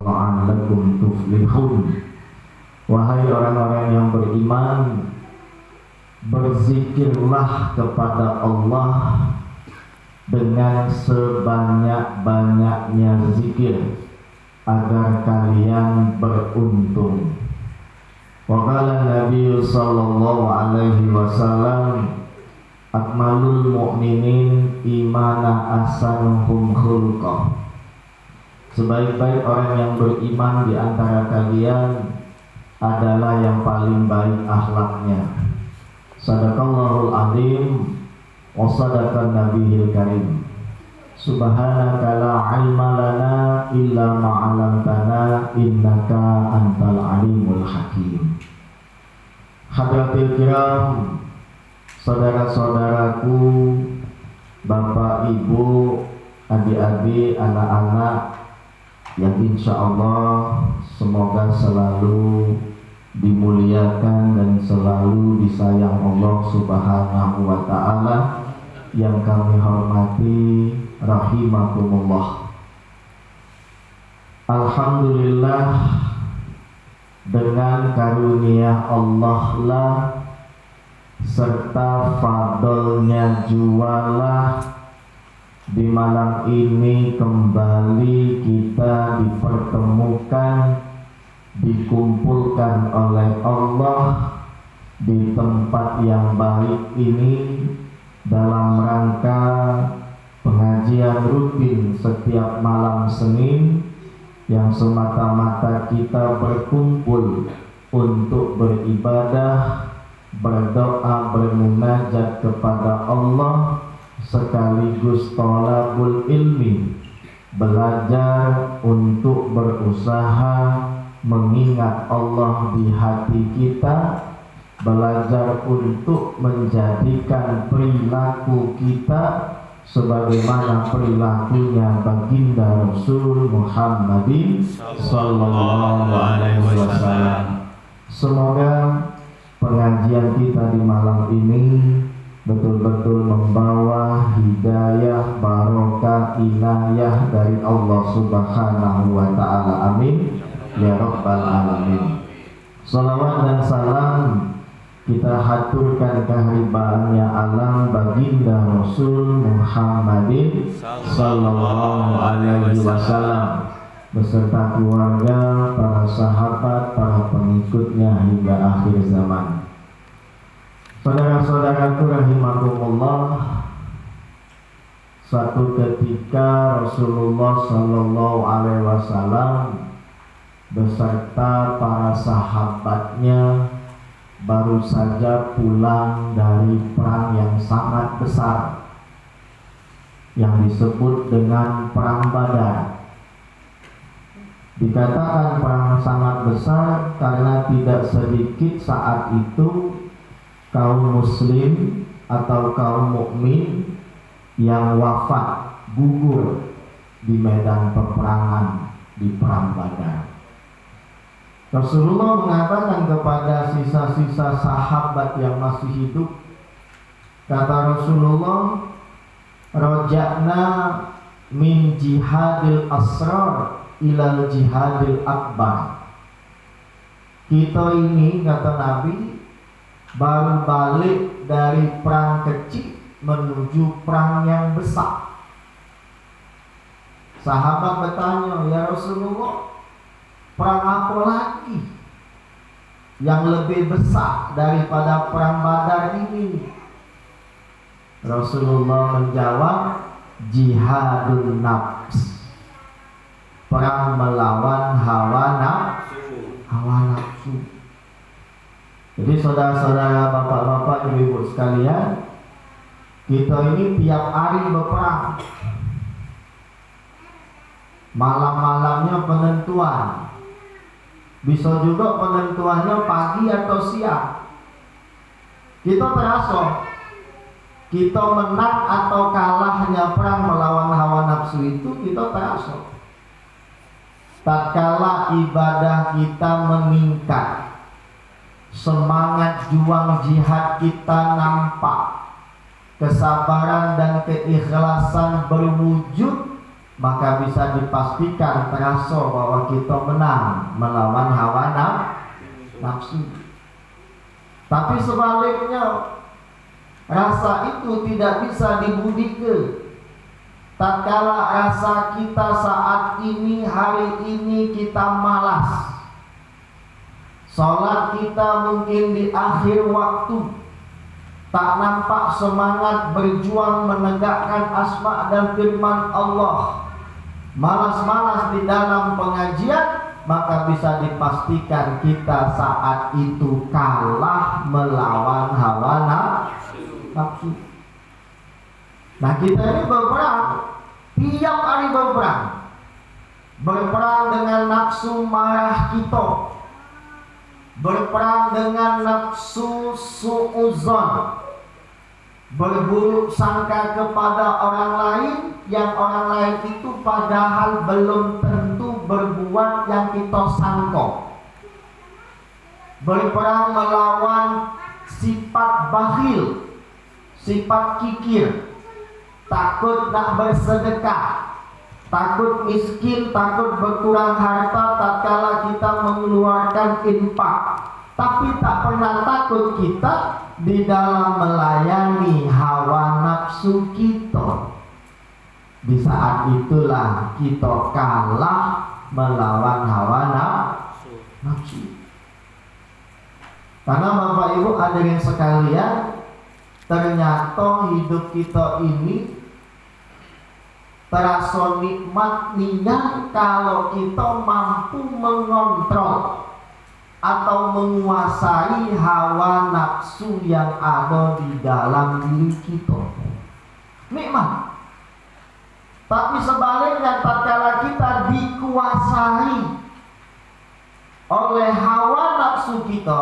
la'allakum tuflihun. Wahai orang-orang yang beriman, berzikirlah kepada Allah dengan sebanyak-banyaknya zikir agar kalian beruntung. Wa qala Nabi sallallahu alaihi wasallam, akmalul mu'minin imana ahsanuhum khuluqah. Sebaik-baik orang yang beriman di antara kalian adalah yang paling baik akhlaknya. Sadaqallahul azim wa sadaqan nabiyil karim. Subhanaka la ilma lana illa ma 'allamtana innaka antal alimul hakim. Hadratil kiram, saudara-saudaraku, bapak, ibu, adik-adik, anak-anak yang insya Allah semoga selalu dimuliakan dan selalu disayang Allah Subhanahu wa ta'ala, yang kami hormati rahimakumullah. Alhamdulillah, dengan karunia Allah lah serta fadlnya jualah di malam ini kembali kita dipertemukan, dikumpulkan oleh Allah di tempat yang baik ini dalam rangka pengajian rutin setiap malam Senin yang semata-mata kita berkumpul untuk beribadah, berdoa, bermunajat kepada Allah, sekaligus thalabul ilmi, belajar untuk berusaha mengingat Allah di hati kita, belajar untuk menjadikan perilaku kita sebagaimana perilakunya baginda Rasul Muhammadin sallallahu alaihi wasallam. Semoga pengajian kita di malam ini betul-betul membawa hidayah, barokah, inayah dari Allah Subhanahu wa ta'ala. Amin ya rabbal alamin. Salawat dan salam kita haturkan keharibaannya alam baginda Rasul Muhammadin sallallahu alaihi wasallam beserta keluarga, para sahabat, para pengikutnya hingga akhir zaman. Saudara-saudaraku rahimakumullah, suatu ketika Rasulullah sallallahu alaihi wasallam beserta para sahabatnya baru saja pulang dari perang yang sangat besar yang disebut dengan perang Badar. Dikatakan perang sangat besar karena tidak sedikit saat itu kaum muslim atau kaum mukmin yang wafat, gugur di medan peperangan di perang Badar. Rasulullah mengatakan kepada sisa-sisa sahabat yang masih hidup, kata Rasulullah, roja'na min jihadil asrar ilal jihadil akbar. Kita ini, kata Nabi, baru balik dari perang kecil menuju perang yang besar. Sahabat bertanya, ya Rasulullah, perang apa lagi yang lebih besar daripada perang Badar ini? Rasulullah menjawab, jihadun nafs, perang melawan hawa nafsu. Jadi saudara-saudara, bapak-bapak, ibu-ibu sekalian, kita ini tiap hari berperang. Malam-malamnya penentuan. Bisa juga penentuannya pagi atau siang. Kita terasa kita menang atau kalahnya perang melawan hawa nafsu itu kita terasa. Tatkala ibadah kita meningkat, semangat juang jihad kita nampak, kesabaran dan keikhlasan berwujud, maka bisa dipastikan terasa bahwa kita menang melawan hawa nafsu. Tapi sebaliknya, rasa itu tidak bisa dibudidaya. Tatkala rasa kita saat ini, hari ini kita malas, sholat kita mungkin di akhir waktu, tak nampak semangat berjuang menegakkan asma dan firman Allah, malas-malas di dalam pengajian, maka bisa dipastikan kita saat itu kalah melawan hawa nafsu. Nah, kita ini berperang, tiap hari berperang dengan nafsu marah kita, berperang dengan nafsu su'uzon, berburuk sangka kepada orang lain, yang orang lain itu padahal belum tentu berbuat yang kita sangka, berperang melawan sifat bakhil, sifat kikir, takut nak bersedekah, takut miskin, takut berkurang harta tatkala kita mengeluarkan infak. Tapi tak pernah takut kita di dalam melayani hawa nafsu kita. Di saat itulah kita kalah melawan hawa nafsu. Karena Bapak Ibu hadirin sekalian, ternyata hidup kita ini terasa nikmat niat kalau kita mampu mengontrol atau menguasai hawa nafsu yang ada di dalam diri kita. Nikmat. Tapi sebaliknya, tatkala kita dikuasai oleh hawa nafsu kita,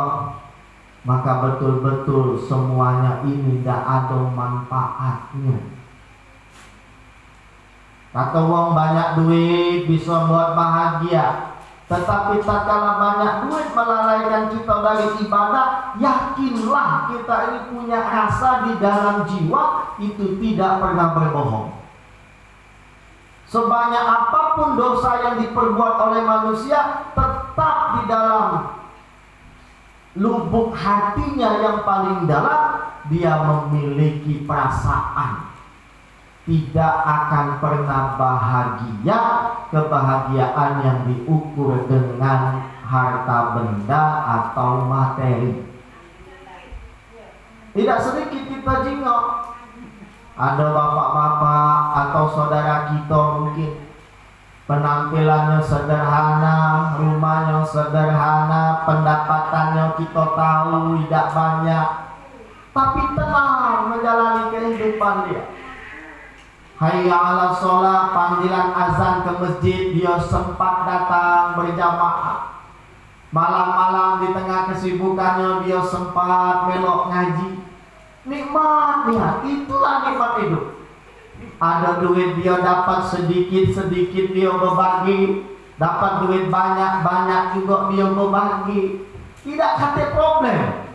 maka betul-betul semuanya ini tidak ada manfaatnya. Kata wong banyak duit bisa buat bahagia, tetapi tatkala banyak duit melalaikan kita dari ibadah, yakinlah kita ini punya rasa di dalam jiwa itu tidak pernah berbohong. Sebanyak apapun dosa yang diperbuat oleh manusia, tetap di dalam lubuk hatinya yang paling dalam dia memiliki perasaan tidak akan pernah bahagia, kebahagiaan yang diukur dengan harta benda atau materi. Tidak sedikit kita jengok, ada bapak-bapak atau saudara kita mungkin penampilannya sederhana, rumahnya sederhana, pendapatannya kita tahu tidak banyak, tapi tenang menjalani kehidupan dia. Hayya 'ala sholat, panggilan azan ke masjid dia sempat datang berjamaah. Malam-malam di tengah kesibukannya dia sempat melok ngaji. Nikmat ya, itulah nikmat hidup. Ada duit dia dapat sedikit-sedikit dia berbagi, dapat duit banyak-banyak juga dia berbagi. Tidak ada problem.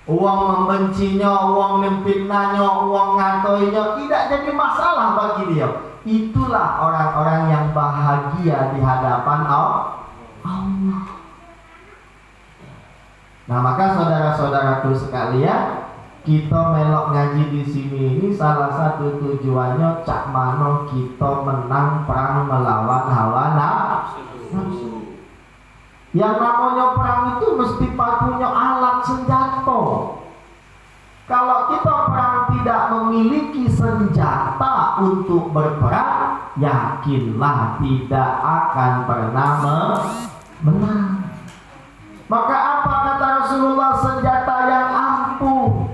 Uang membencinya, uang memfitnahnya, uang ngatoinya tidak jadi masalah bagi dia. Itulah orang-orang yang bahagia di hadapan Allah. Nah, maka saudara-saudaraku sekalian, kita melok ngaji di sini ini salah satu tujuannya cak mano kita menang perang melawan hawa nafsu. Yang namanya perang itu mesti punya alat senjata. Kalau kita perang tidak memiliki senjata untuk berperang, yakinlah tidak akan pernah menang. Maka apa kata Rasulullah? Senjata yang ampuh.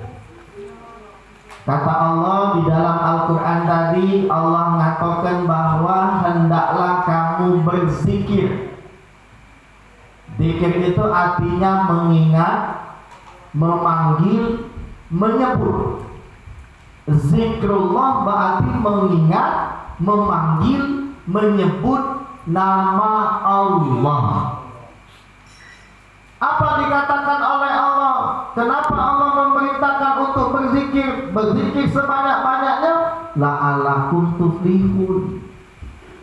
Kata Allah di dalam Al-Quran tadi, Allah mengatakan bahwa hendaklah kamu berzikir. Zikir itu artinya mengingat, memanggil, menyebut. Zikrullah berarti mengingat, memanggil, menyebut nama Allah. Apa dikatakan oleh Allah? Kenapa Allah memerintahkan untuk berzikir? Berzikir sebanyak-banyaknya la'allakum tuflihun.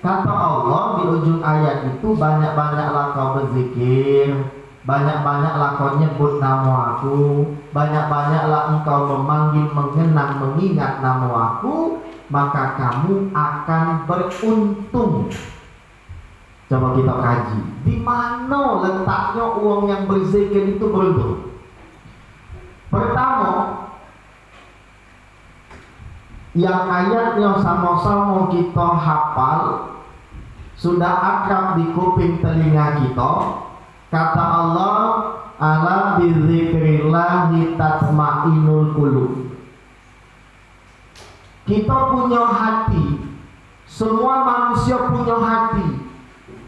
Kata Allah di ujung ayat itu, banyak-banyaklah kau berzikir, banyak-banyaklah kau nyebut nama aku, banyak-banyaklah engkau memanggil, mengenang, mengingat nama aku, maka kamu akan beruntung. Coba kita kaji, di mana letaknya uang yang berzikir itu beruntung? Pertama, yang ayatnya sama-sama kita hafal, sudah akrab di kuping telinga kita. Kata Allah, ala bizikrillahi tatma'innul qulub. Kita punya hati, semua manusia punya hati,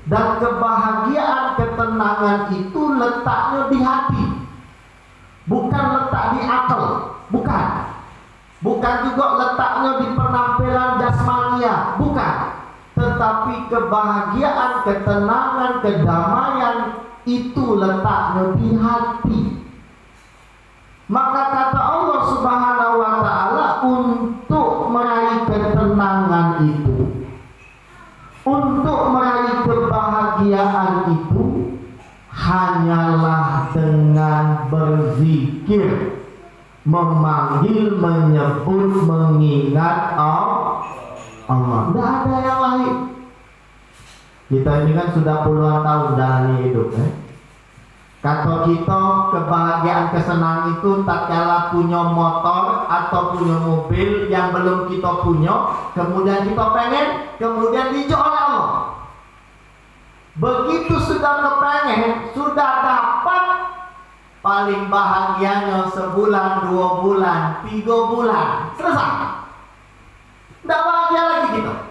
dan kebahagiaan, ketenangan itu letaknya di hati, bukan letak di akal, bukan juga letaknya di penampilan jasmania, bukan, tetapi kebahagiaan, ketenangan, kedamaian itu letaknya di hati. Maka kata Allah Subhanahu wa ta'ala, untuk meraih ketenangan itu, untuk meraih kebahagiaan itu, hanyalah dengan berzikir, memanggil, menyebut, mengingat Allah. Tidak ada yang lain. Kita ini kan sudah puluhan tahun jalani hidup, Kata kita kebahagiaan, kesenangan itu tak kalah punya motor atau punya mobil yang belum kita punya, kemudian kita pengen, kemudian dijual oleh Allah. Begitu sudah kepengen, sudah dapat, paling bahagianya sebulan, 2 bulan, 3 bulan, selesai. Tidak bahagia lagi kita.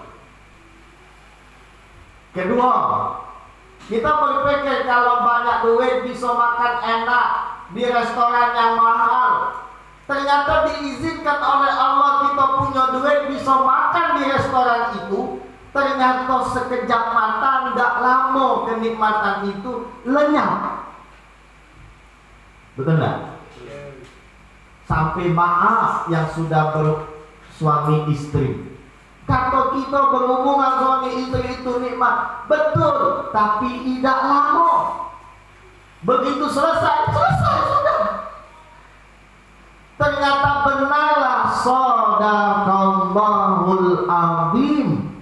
Kedua, kita berpikir kalau banyak duit bisa makan enak di restoran yang mahal. Ternyata diizinkan oleh Allah kita punya duit bisa makan di restoran itu. Ternyata sekejap mata, tidak lama kenikmatan itu lenyap. Betul nggak? Sampai maaf yang sudah bersuami istri. Kata kita berhubungan suami istri itu nikmat, betul, tapi tidak lama. Begitu selesai sudah. Ternyata benarlah sadaqallahul azim.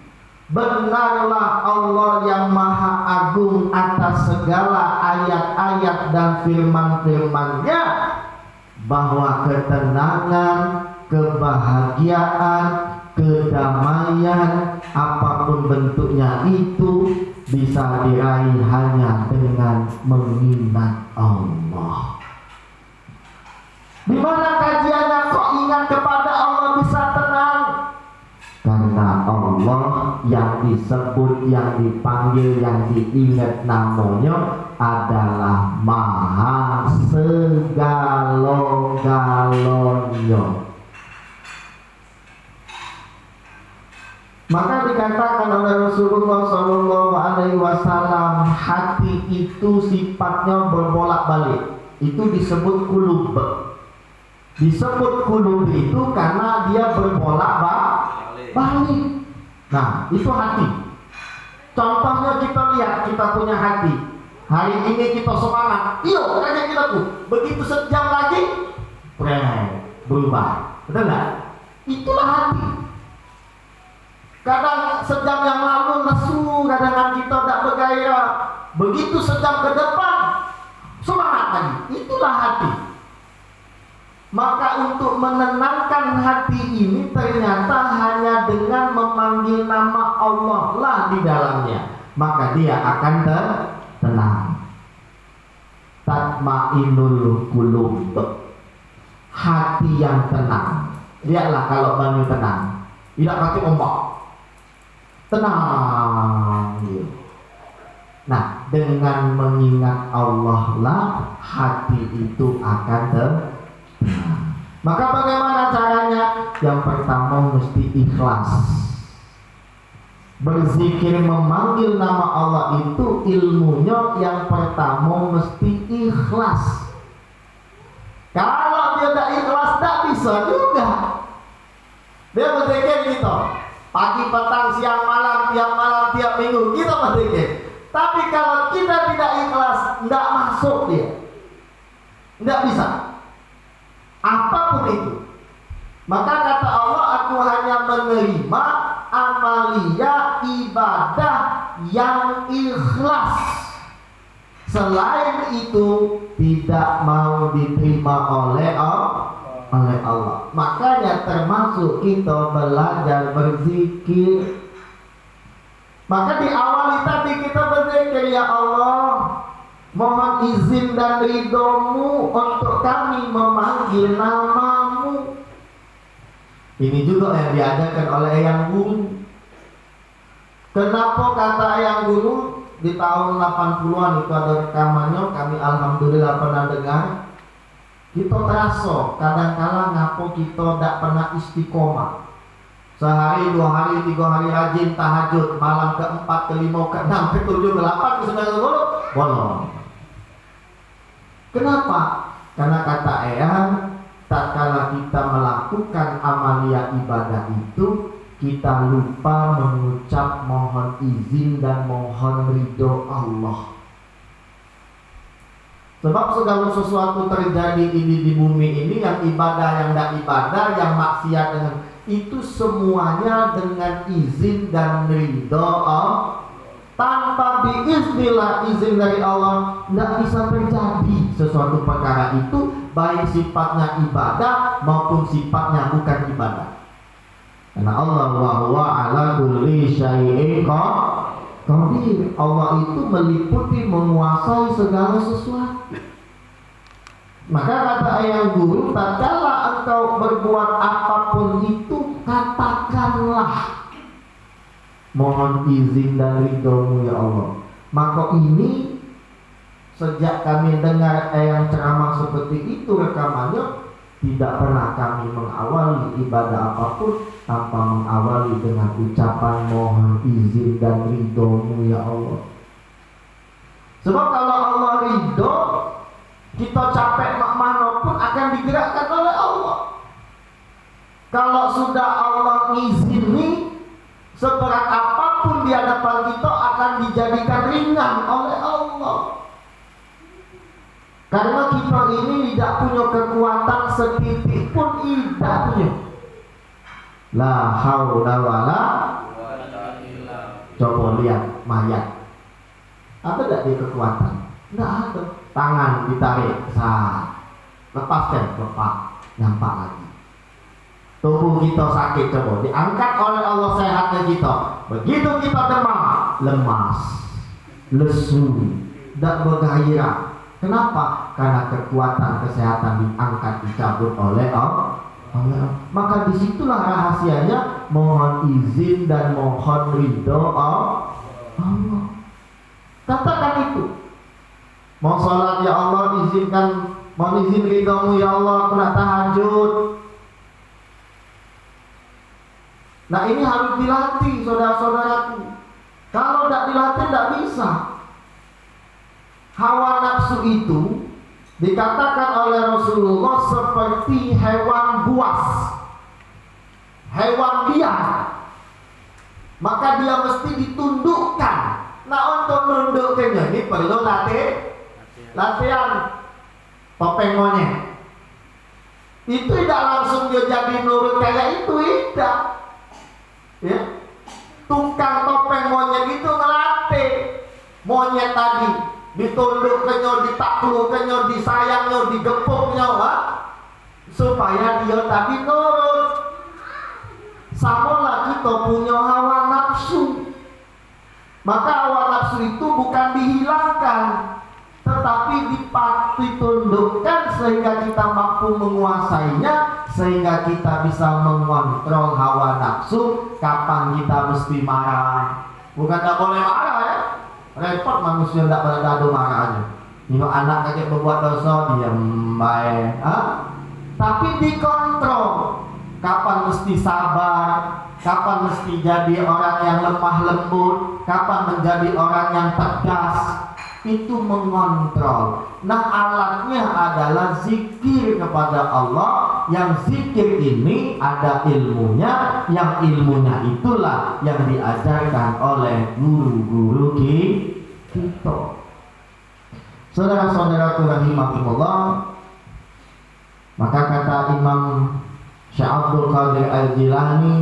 Benarlah Allah yang maha agung atas segala ayat-ayat dan firman-firman-Nya, bahwa ketenangan, kebahagiaan, kedamaian, apapun bentuknya itu bisa diraih hanya dengan mengingat Allah. Di mana kajiannya kok ingat kepada Allah bisa tenang? Karena Allah yang disebut, yang dipanggil, yang diingat namanya adalah Maha segala-galanya. Maka dikatakan oleh Rasulullah SAW, hati itu sifatnya berbolak-balik. Itu disebut kulub. Disebut kulub itu karena dia berbolak-balik. Nah, itu hati. Contohnya kita lihat, kita punya hati. Hari ini kita semangat, iyo, kayaknya kita tuh. Begitu sejam lagi, berubah. Betul nggak? Itulah hati. Kadang sejam yang lalu lesu, kadang kita tidak bergairah. Begitu sejam ke depan, semangat lagi. Itulah hati. Maka untuk menenangkan hati ini ternyata hanya dengan memanggil nama Allah lah di dalamnya, maka dia akan tenang. Tatma'innul qulub, hati yang tenang. Lihatlah kalau bangun tenang, tidak pakai ombak, tenang. Nah, dengan mengingat Allah lah hati itu akan tenang. Maka bagaimana caranya? Yang pertama mesti ikhlas. Berzikir, memanggil nama Allah itu ilmunya yang pertama mesti ikhlas. Kalau dia tidak ikhlas, tidak bisa juga. Dia berzikir gitu, pagi, petang, siang, malam, tiap malam, tiap minggu kita berzikir. Tapi kalau kita tidak ikhlas, tidak masuk dia, tidak bisa. Apapun itu. Maka kata Allah, aku hanya menerima amalia ibadah yang ikhlas. Selain itu tidak mau diterima oleh Allah. Makanya termasuk kita belajar berzikir. Maka diawali tadi kita berzikir, ya Allah, mohon izin dan ridho-Mu untuk kami memanggil nama-Mu. Ini juga yang diajarkan oleh Eyang Guru. Kenapa kata Eyang Guru di tahun 80-an itu ada rekamannya, kami alhamdulillah pernah dengar. Kita terasa kadang-kala ngapo kita tidak pernah istiqomah. Sehari, 2 hari, 3 hari rajin tahajud, malam ke-4, ke-5, ke-6, ke-7, ke-8, ke-9, ke-10 bolong. Kenapa? Karena kata Eyang, tak kala kita melakukan amalia ibadah itu, kita lupa mengucap mohon izin dan mohon ridho Allah. Sebab segala sesuatu terjadi ini di bumi ini, yang ibadah, yang tidak ibadah, yang maksiat dengan itu semuanya dengan izin dan ridho Allah. Tanpa biiznillah, izin dari Allah, tidak bisa terjadi sesuatu perkara itu, baik sifatnya ibadah maupun sifatnya bukan ibadah. Karena Allah wa huwa ala kulli syai'in qadir. Allah itu meliputi, menguasai segala sesuatu. Maka kata Eyang Guru, tatkala engkau berbuat apapun itu, katakanlah mohon izin dan ridho-Mu ya Allah. Maka ini sejak kami dengar Eyang ceramah seperti itu rekamannya, tidak pernah kami mengawali ibadah apapun tanpa mengawali dengan ucapan mohon izin dan ridho-Mu ya Allah. Sebab kalau Allah ridho, kita capek mana pun akan digerakkan oleh Allah. Kalau sudah Allah ngizini, seberat apapun di hadapan kita akan dijadikan ringan oleh Allah. Karena kita ini tidak punya kekuatan setitik pun, tidak punya. La haula wala quwwata illa billah. Coba lihat mayat, ada tidak dia kekuatan? Tidak ada. Tangan ditarik, lepaskan, lepas, nyampak lagi. Tubuh kita sakit, coba diangkat oleh Allah sehatnya kita. Begitu kita demam, lemas, lesu, tidak bergairah. Kenapa? Karena kekuatan kesehatan diangkat, dicabut oleh Allah. Maka disitulah rahasianya mohon izin dan mohon ridho Allah. Katakan itu. Mau sholat ya Allah, izinkan, mau izin ridho-Mu ya Allah, aku nak tahajud. Nah ini harus dilatih saudara-saudaraku. Kalau tidak dilatih tidak bisa. Hawa nafsu itu dikatakan oleh Rasulullah seperti hewan buas, hewan liar. Maka dia mesti ditundukkan. Nah untuk nundukkannya ini perlu latihan. Topeng monyet itu tidak langsung dia jadi nurut kayak itu, tidak. Ya, tukang topeng monyet itu ngelatih monyet tadi, ditundukkannya, ditaklukkannya, disayangnya, digepuknya, supaya dia tadi nurut. Sama lah kita punya hawa nafsu. Maka hawa nafsu itu bukan dihilangkan, tetapi ditundukkan sehingga kita mampu menguasainya, sehingga kita bisa mengontrol hawa nafsu. Kapan kita mesti marah? Bukan tak boleh marah ya. Repot manusia tidak pada dadu marah aja. Nengok anak kakek berbuat dosa, diam baik. Tapi dikontrol. Kapan mesti sabar? Kapan mesti jadi orang yang lemah lembut? Kapan menjadi orang yang tegas? Itu mengontrol. Nah alatnya adalah zikir kepada Allah yang zikir ini ada ilmunya, yang ilmunya itulah yang diajarkan oleh guru-guru kita. Saudara-saudaraku rahimahumullah, maka kata Imam Syekh Abdul Qadir Al-Jilani,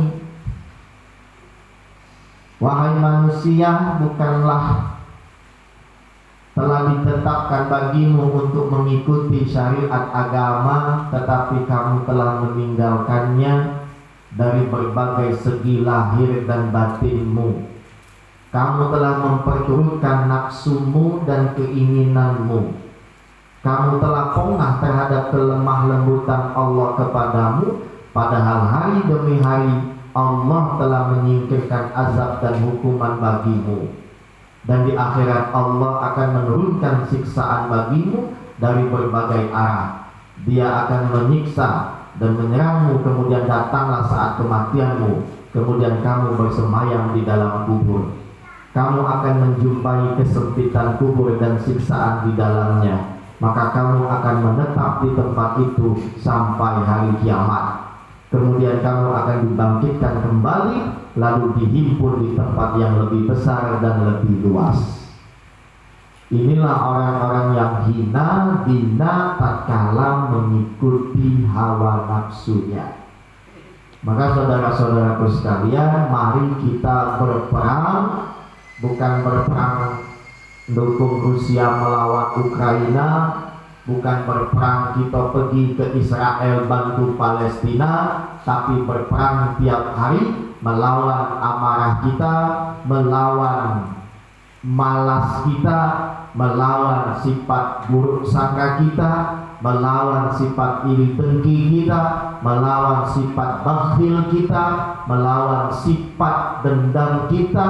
wahai manusia, bukanlah telah ditetapkan bagimu untuk mengikuti syariat agama, tetapi kamu telah meninggalkannya dari berbagai segi lahir dan batinmu. Kamu telah memperturutkan nafsumu dan keinginanmu. Kamu telah pongah terhadap kelemah lembutan Allah kepadamu, padahal hari demi hari Allah telah menyingkirkan azab dan hukuman bagimu. Dan di akhirat Allah akan menurunkan siksaan bagimu dari berbagai arah. Dia akan menyiksa dan menyerangmu, kemudian datanglah saat kematianmu, kemudian kamu bersemayam di dalam kubur. Kamu akan menjumpai kesempitan kubur dan siksaan di dalamnya. Maka kamu akan menetap di tempat itu sampai hari kiamat. Kemudian kamu akan dibangkitkan kembali, lalu dihimpun di tempat yang lebih besar dan lebih luas. Inilah orang-orang yang hina dina tatkala mengikuti hawa nafsunya. Maka saudara-saudaraku sekalian, mari kita berperang, bukan berperang mendukung Rusia melawan Ukraina, bukan berperang kita pergi ke Israel bantu Palestina, tapi berperang tiap hari melawan amarah kita, melawan malas kita, melawan sifat buruk sangka kita, melawan sifat iri dengki kita, melawan sifat bakhil kita, melawan sifat dendam kita,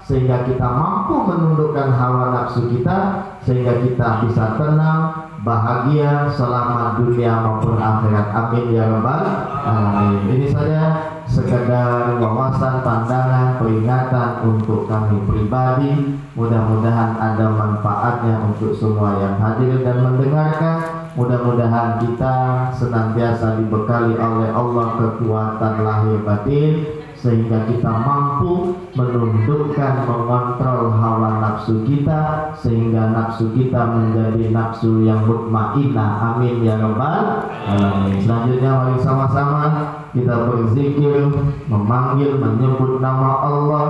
sehingga kita mampu menundukkan hawa nafsu kita, sehingga kita bisa tenang, bahagia selama dunia maupun akhirat. Amin ya rabbal alamin. Ini saja sekedar wawasan, pandangan, peringatan untuk kami pribadi. Mudah-mudahan ada manfaatnya untuk semua yang hadir dan mendengarkan. Mudah-mudahan kita senantiasa dibekali oleh Allah kekuatan lahir batin, sehingga kita mampu menundukkan, mengontrol hawa nafsu kita, sehingga nafsu kita menjadi nafsu yang mutmainnah. Amin ya rabbal alamin. Selanjutnya mari sama-sama kita berzikir, memanggil, menyebut nama Allah